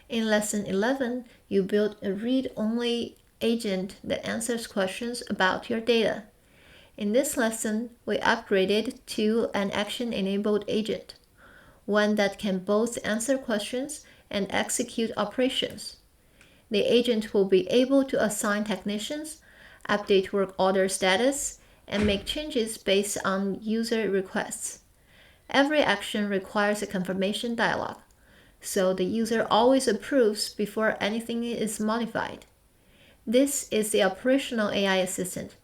In Lesson 11, you build a read-only agent that answers questions about your data. In this lesson, we upgraded to an action-enabled agent, one that can both answer questions and execute operations. The agent will be able to assign technicians, update work order status, and make changes based on user requests. Every action requires a confirmation dialog, so the user always approves before anything is modified. This is the operational AI assistant,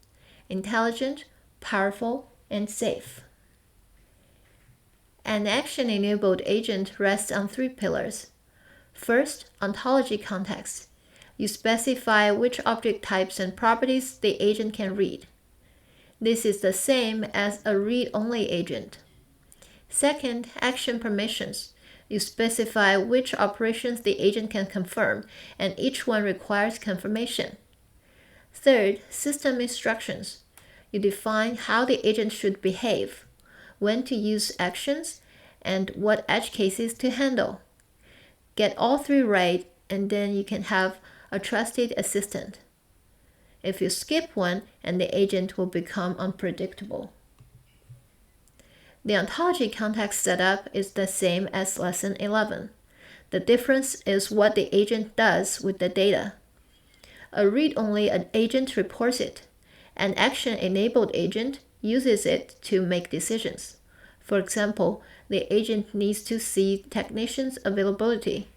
intelligent, powerful, and safe. An action-enabled agent rests on 3 pillars. First, ontology context. You specify which object types and properties the agent can read. This is the same as a read-only agent. Second, action permissions. You specify which operations the agent can confirm, and each one requires confirmation. Third, system instructions. You define how the agent should behave, when to use actions, and what edge cases to handle. Get all 3 right, and then you can have a trusted assistant. If you skip one, and the agent will become unpredictable. The ontology context setup is the same as Lesson 11. The difference is what the agent does with the data. A read-only agent reports it. An action-enabled agent uses it to make decisions. For example, the agent needs to see technicians' availability,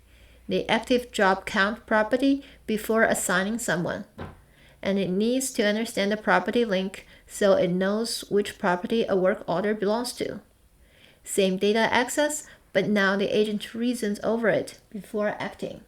the active job count property before assigning someone, and it needs to understand the property link so it knows which property a work order belongs to. Same data access, but now the agent reasons over it before acting.